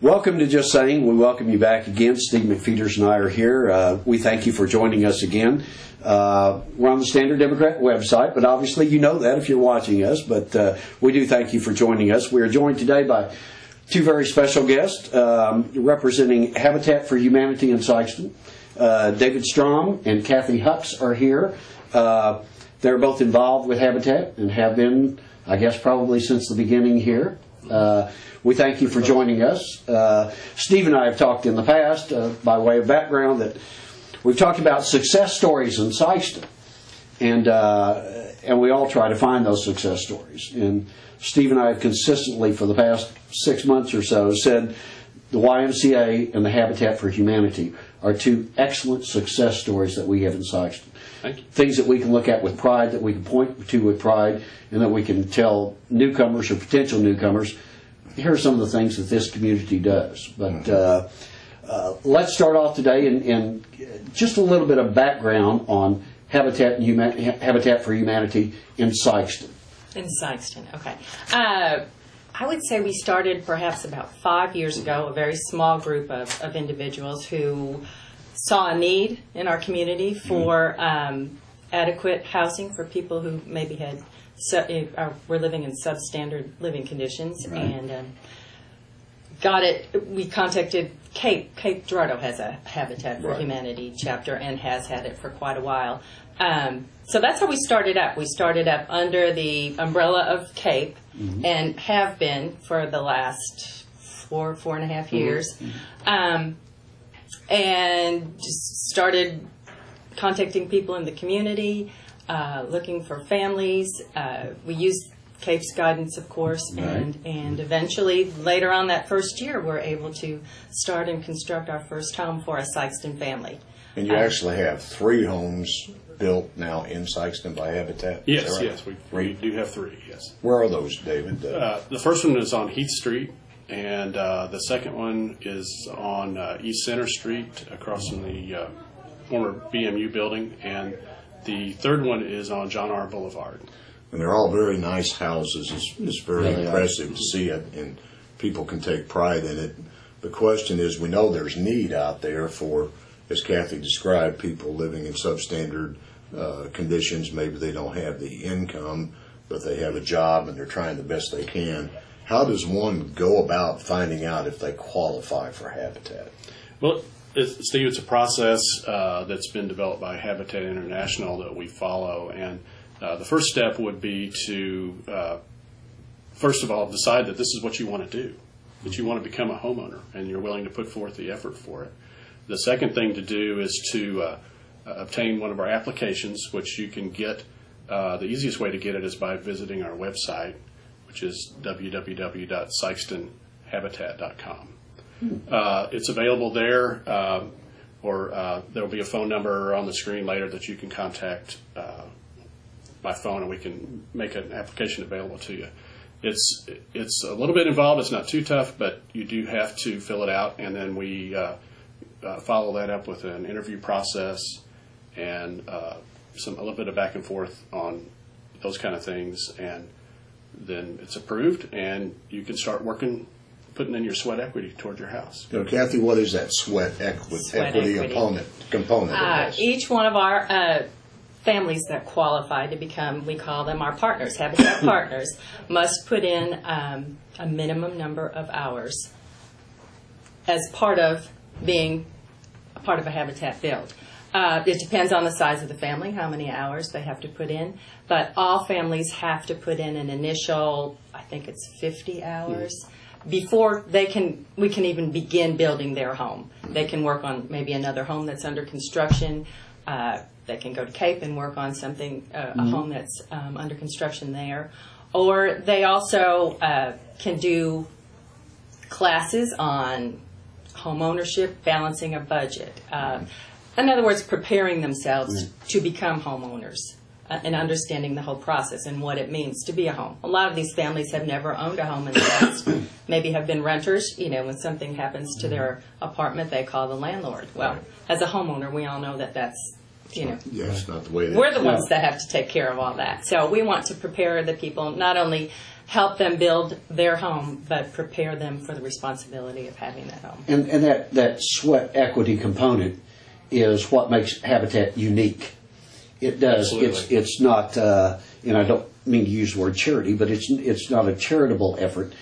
Welcome to Just Saying. We welcome you back again. Steve McFeeters and I are here. We thank you for joining us again. We're on the Standard Democrat website, but obviously you know that if you're watching us. But we do thank you for joining us. We are joined today by two very special guests representing Habitat for Humanity in Sikeston. David Strom and Kathy Hucks are here. They're both involved with Habitat and have been, I guess, probably since the beginning here. We thank you for joining us. Steve and I have talked in the past, by way of background, that we've talked about success stories in Sikeston, and we all try to find those success stories. And Steve and I have consistently, for the past 6 months or so, said the YMCA and the Habitat for Humanity are two excellent success stories that we have in Sikeston. Thank you. Things that we can look at with pride, that we can point to with pride, and that we can tell newcomers or potential newcomers, here are some of the things that this community does. But let's start off today in just a little bit of background on Habitat for Humanity in Sikeston. In Sikeston, okay. I would say we started perhaps about 5 years ago, a very small group of individuals who saw a need in our community for adequate housing for people who maybe had were living in substandard living conditions, right. And got it. We contacted Cape. Cape Girardeau has a Habitat for Humanity chapter and has had it for quite a while. So that's how we started up. We started up under the umbrella of Cape and have been for the last 4.5 years. And just started contacting people in the community, looking for families. We used Cape's guidance, of course, and eventually, later on that first year, we're able to start and construct our first home for a Sikeston family. And you actually have 3 homes built now in Sikeston by Habitat? Yes, right? yes, we do have 3, yes. Where are those, David? The first one is on Heath Street, and the second one is on East Center Street, across from the former BMU building, and the third one is on John R. Boulevard. And they're all very nice houses. It's very impressive to see it, and people can take pride in it. The question is, we know there's need out there for, as Kathy described, people living in substandard conditions. Maybe they don't have the income, but they have a job and they're trying the best they can. How does one go about finding out if they qualify for Habitat? Well, Steve, it's a process that's been developed by Habitat International that we follow, and the first step would be to, first of all, decide that this is what you want to do, that you want to become a homeowner, and you're willing to put forth the effort for it. The second thing to do is to obtain one of our applications, which you can get. The easiest way to get it is by visiting our website, which is www.sikestonhabitat.com. It's available there, or there will be a phone number on the screen later that you can contact by phone, and we can make an application available to you. It's a little bit involved. It's not too tough, but you do have to fill it out, and then we follow that up with an interview process and a little bit of back and forth on those kind of things, and then it's approved, and you can start working, putting in your sweat equity toward your house. You know, Kathy, what is that sweat equity component of this? Each one of our families that qualify to become, we call them our partners, Habitat partners, must put in a minimum number of hours as part of being a part of a Habitat build. It depends on the size of the family, how many hours they have to put in, but all families have to put in an initial, I think it's 50 hours, before we can even begin building their home. They can work on maybe another home that's under construction. They can go to Cape and work on something, a home that's under construction there. Or they also can do classes on home ownership, balancing a budget. In other words, preparing themselves to become homeowners and understanding the whole process and what it means to be a home. A lot of these families have never owned a home in the past, maybe have been renters. You know, when something happens to their apartment, they call the landlord. Well, as a homeowner, we all know that that's, you know, yes, not the way we're the ones that have to take care of all that. So we want to prepare the people not only help them build their home, but prepare them for the responsibility of having that home. And that sweat equity component is what makes Habitat unique. It does. Absolutely. It's not, and I don't mean to use the word charity, but it's not a charitable effort.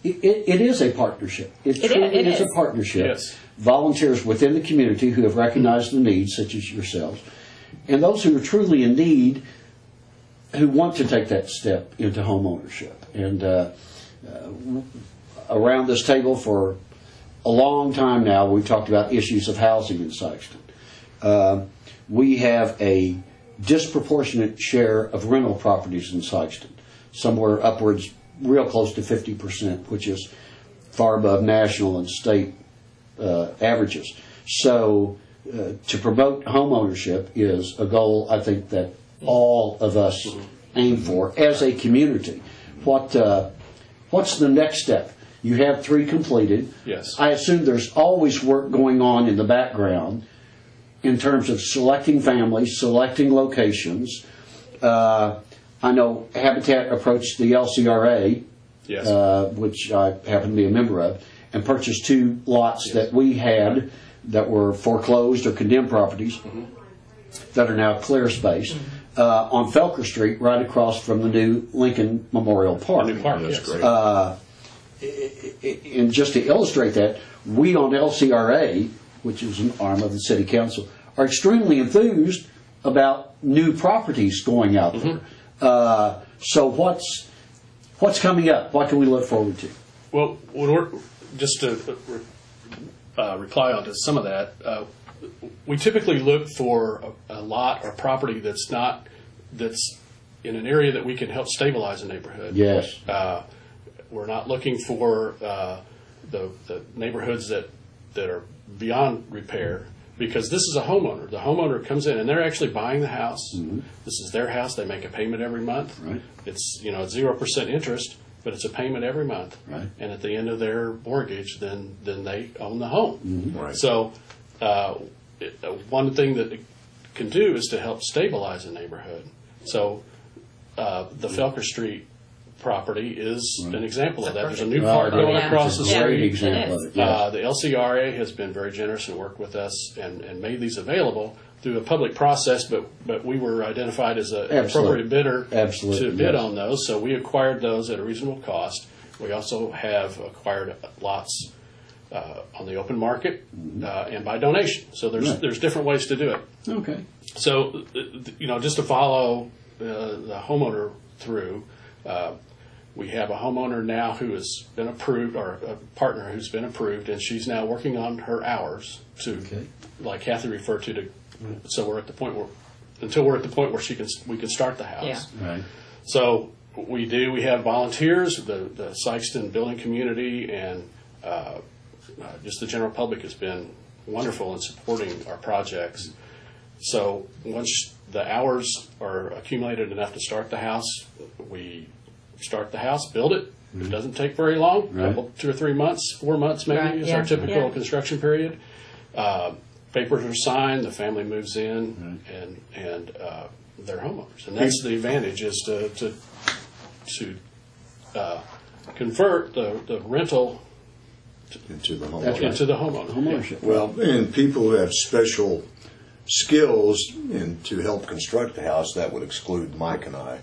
It is a partnership. It truly is a partnership. Yes. Volunteers within the community who have recognized the needs, such as yourselves, and those who are truly in need, who want to take that step into home ownership. And around this table for a long time now, we've talked about issues of housing in Sikeston. We have a disproportionate share of rental properties in Sikeston, somewhere upwards, real close to 50%, which is far above national and state averages. So to promote home ownership is a goal, I think, that all of us aim for as a community. What's the next step? You have 3 completed. Yes. I assume there's always work going on in the background in terms of selecting families, selecting locations. I know Habitat approached the LCRA, Yes. which I happen to be a member of, and purchased 2 lots that we had that were foreclosed or condemned properties that are now clear space on Felker Street, right across from the new Lincoln Memorial Park. New park, That's yes. great. And just to illustrate that, we on LCRA, which is an arm of the City Council, are extremely enthused about new properties going out there. So what's coming up? What can we look forward to? Well, when we're, just to reply onto some of that, we typically look for a lot or property that's in an area that we can help stabilize a neighborhood. Yes. We're not looking for the neighborhoods that are beyond repair, because this is a homeowner. The homeowner comes in and they're actually buying the house. This is their house. They make a payment every month. Right. It's 0% interest, but it's a payment every month. Right. And at the end of their mortgage, then they own the home. Right. So one thing that it can do is to help stabilize a neighborhood. So the Felker Street property is an example of that. There's a new park going across the It's a great street. example of it. Yes. The LCRA has been very generous and worked with us and made these available through a public process, but we were identified as an appropriate bidder Absolutely, to bid yes. on those, so we acquired those at a reasonable cost. We also have acquired lots on the open market and by donation. So there's different ways to do it. Okay. So, just to follow the homeowner through, we have a homeowner now who has been approved, or a partner who's been approved, and she's now working on her hours to, like Kathy referred to, so we're at the point where, until we're at the point where we can start the house. Yeah. Right. So we have volunteers, the Sikeston building community, and just the general public has been wonderful in supporting our projects. So once the hours are accumulated enough to start the house, we start the house, build it. It doesn't take very long, Right. 2 or 3 months, 4 months maybe Right, is yeah, our typical yeah. construction period. Papers are signed, the family moves in, and they're homeowners. And that's the advantage, is to convert the rental Into the home. That's right. into the homeowner. Homeownership. Well, and people who have special skills to help construct the house, that would exclude Mike and I.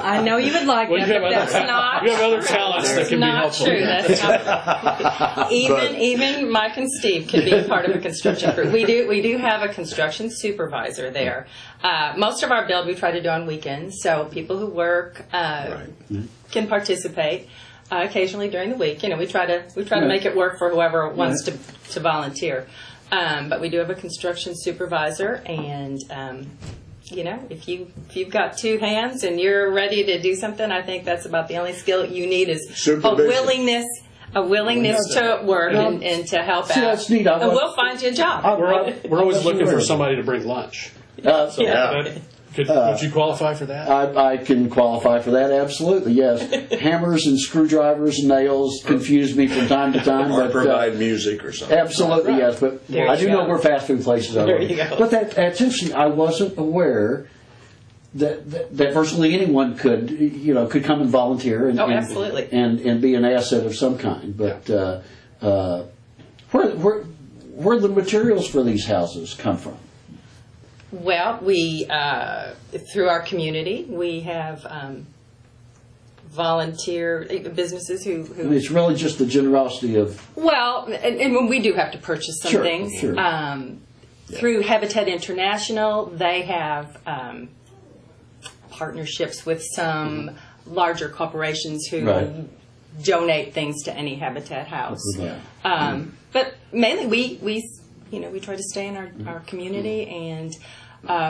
I know you would like Well, that, but that's not you have other talents that That's can be not helpful. true. That's not even Mike and Steve can be a part of a construction crew. We do have a construction supervisor there. Most of our build we try to do on weekends, so people who work can participate. Occasionally during the week, we try to make it work for whoever wants to volunteer. But we do have a construction supervisor, and if you've got 2 hands and you're ready to do something, I think that's about the only skill you need is a Supervision. willingness to work and to help out. that's neat. And we'll find you a job. We're always looking for somebody to bring lunch. Would you qualify for that? I can qualify for that, absolutely, yes. Hammers and screwdrivers and nails confuse me from time to time. Or but, provide music or something. Absolutely, yes. But There I you do go. know where fast food places are. There you go. But that's interesting. I wasn't aware that virtually anyone could come and volunteer and, absolutely. and be an asset of some kind. But where the materials for these houses come from? Well, we through our community, we have volunteer businesses who I mean, it's really just the generosity of. Well, and we do have to purchase some Sure, things. sure. Through Habitat International, they have partnerships with some larger corporations who Right. donate things to any Habitat house. Yeah. But mainly, we try to stay in our community, and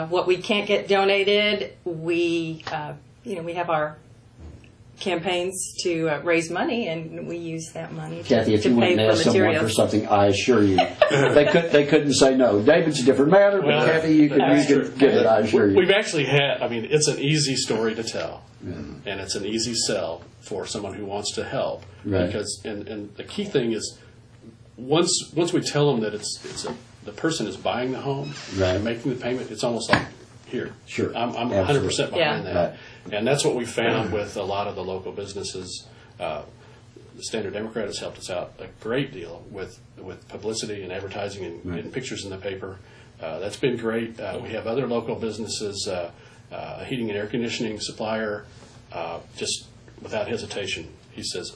what we can't get donated, we have our campaigns to raise money, and we use that money Kathy, if to you went pay and for asked someone for materials. something, I assure you, they couldn't say no. David's a different matter, but Well, Kathy, you could give it. I assure you. We've actually had, it's an easy story to tell, and it's an easy sell for someone who wants to help. Right. Because, and the key thing is, once we tell them that the person is buying the home, Right. and making the payment, it's almost like, here, Sure. I'm Absolutely. 100% behind Yeah. that. Right. And that's what we found with a lot of the local businesses. The Standard Democrat has helped us out a great deal with publicity and advertising and getting pictures in the paper. That's been great. We have other local businesses, a heating and air conditioning supplier, just without hesitation. He says,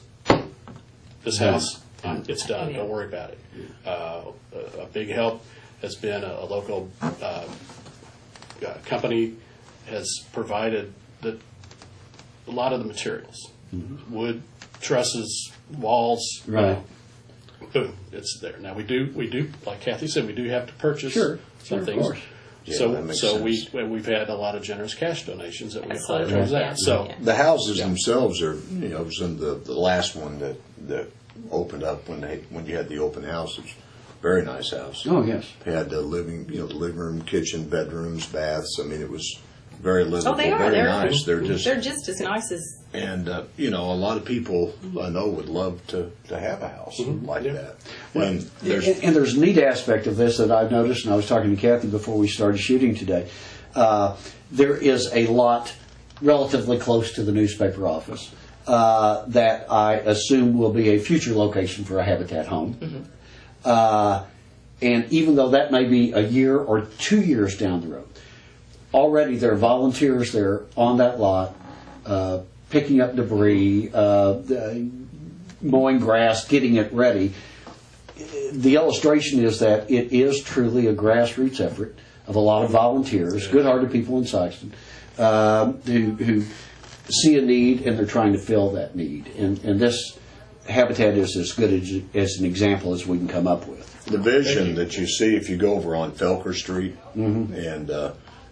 this house, it's done. Don't worry about it. A big help has been a local company has provided a lot of the materials, wood, trusses, walls. Right. Boom, it's there. Now we do like Kathy said, we do have to purchase Sure, some of things. course. Yeah, that makes So sense. we've had a lot of generous cash donations that we apply Absolutely. towards Yeah. that. So Yeah. The houses themselves are, some the last one that opened up when you had the open house. It was a very nice house. Oh yes. It had the living room, kitchen, bedrooms, baths. I mean, it was very livable, Oh, they are. very nice. They're just as nice as. and a lot of people I know would love to have a house like Yeah. that. And And there's a neat aspect of this that I've noticed, and I was talking to Kathy before we started shooting today. There is a lot relatively close to the newspaper office that I assume will be a future location for a Habitat home. And even though that may be a year or 2 years down the road, already there are volunteers there on that lot, picking up debris, mowing grass, getting it ready. The illustration is that it is truly a grassroots effort of a lot of volunteers, good-hearted people in Sikeston, who see a need and they're trying to fill that need. And this Habitat is as good as an example as we can come up with. the vision that you see if you go over on Felker Street and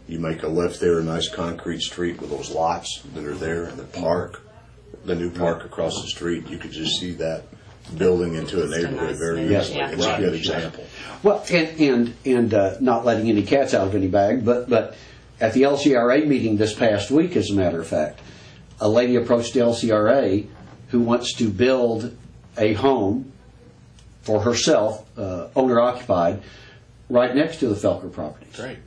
you make a left there, a nice concrete street with those lots that are there, and the new park across the street, you could just see that building into a neighborhood very Yes. easily. Yeah. It's a good example. Well, and not letting any cats out of any bag, but at the LCRA meeting this past week, as a matter of fact, a lady approached the LCRA who wants to build a home for herself, owner-occupied, right next to the Felker properties. great.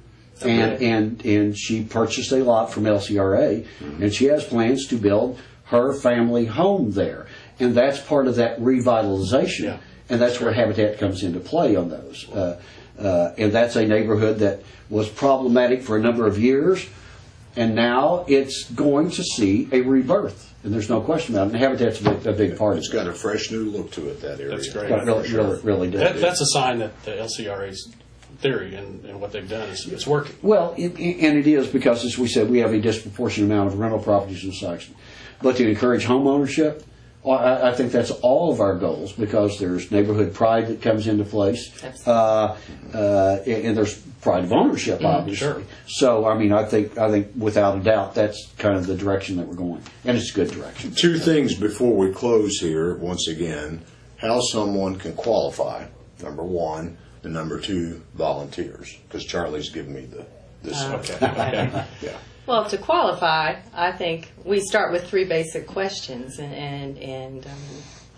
And she purchased a lot from LCRA, and she has plans to build her family home there. And that's part of that revitalization. Yeah. And that's where Habitat comes into play on those. And that's a neighborhood that was problematic for a number of years, and now it's going to see a rebirth. And there's no question about it. And Habitat's a big part of It's it. got a fresh new look to it, that area. That's great. It really does. That's a sign that the LCRA's theory and what they've done is it's working. Well, and it is because, as we said, we have a disproportionate amount of rental properties in Sikeston. But to encourage home ownership, I think that's all of our goals, because there's neighborhood pride that comes into place, and there's pride of ownership, obviously. Sure. So, I think without a doubt, that's kind of the direction that we're going, and it's a good direction. Two things before we close here, once again, how someone can qualify, number one, and number two, volunteers, because Charlie's given me this. Okay. Yeah. Well, to qualify, I think we start with 3 basic questions, and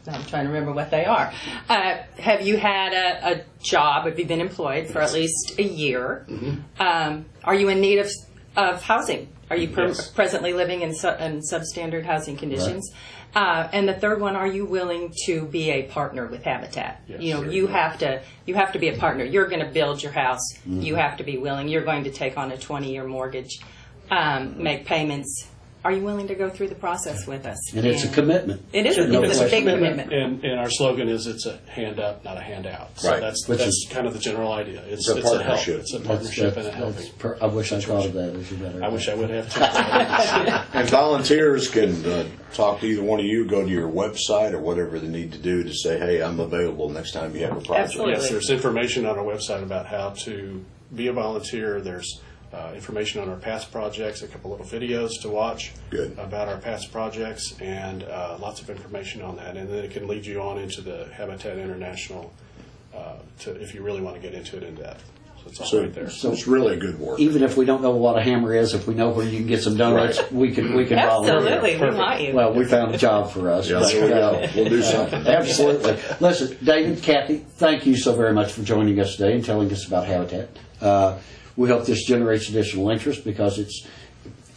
I'm trying to remember what they are. Have you had a job? Have you been employed for at least a year? Are you in need of of housing. Are you Yes. presently living in substandard housing conditions? And the third one, are you willing to be a partner with Habitat? Yes, you know, sure. you have to be a partner. You're going to build your house. You have to be willing. You're going to take on a 20-year mortgage, make payments. Are you willing to go through the process with us? And it's a commitment. It is. No It's a big question. commitment. And our slogan is it's a hand up, not a handout. So Right. that's Which is- kind of the general idea. It's a a help. partnership. It's a partnership and a helping. I wish I thought of that as a better. I wish I would have too. And volunteers can talk to either one of you, go to your website or whatever they need to do to say, hey, I'm available next time you have a project. Absolutely. Yes, there's information on our website about how to be a volunteer. There's information on our past projects, a couple little videos to watch Good. about our past projects, and lots of information on that. And then it can lead you on into the Habitat International if you really want to get into it in depth. So it's all So, right there. so it's really good work. Even if we don't know what a hammer is, if we know where you can get some donuts, Right. we can volunteer. Absolutely, we Perfect. want you. Well, we found a job for us. Yeah, but, there we go. We'll do something. Absolutely. Listen, David, Kathy, thank you so very much for joining us today and telling us about Habitat. We hope this generates additional interest because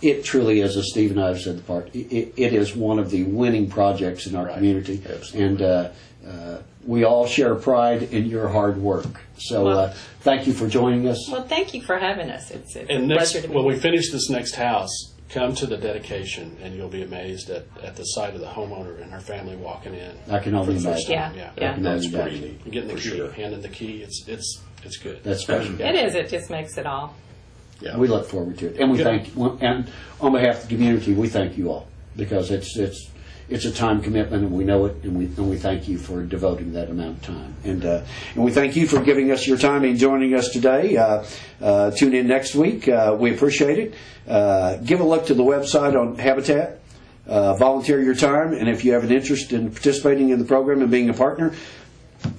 it truly is, as Steve and I have said, it is one of the winning projects in our Right. community. Absolutely. And we all share pride in your hard work. So thank you for joining us. Well, thank you for having us. It's a And pleasure to be when here. we finish this next house, come to the dedication, and you'll be amazed at the sight of the homeowner and her family walking in. I can only for the first imagine. time. Yeah, Yeah. yeah. That's Yeah. pretty neat. Getting the for key, sure. handing the key, it's good. That's special. It is. It just makes it all. Yeah. We look forward to it, and we Good. thank you. And on behalf of the community, we thank you all because it's a time commitment, and we know it, and we thank you for devoting that amount of time. And we thank you for giving us your time and joining us today. Tune in next week. We appreciate it. Give a look to the website on Habitat. Volunteer your time, and if you have an interest in participating in the program and being a partner,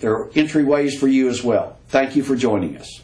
there are entryways for you as well. Thank you for joining us.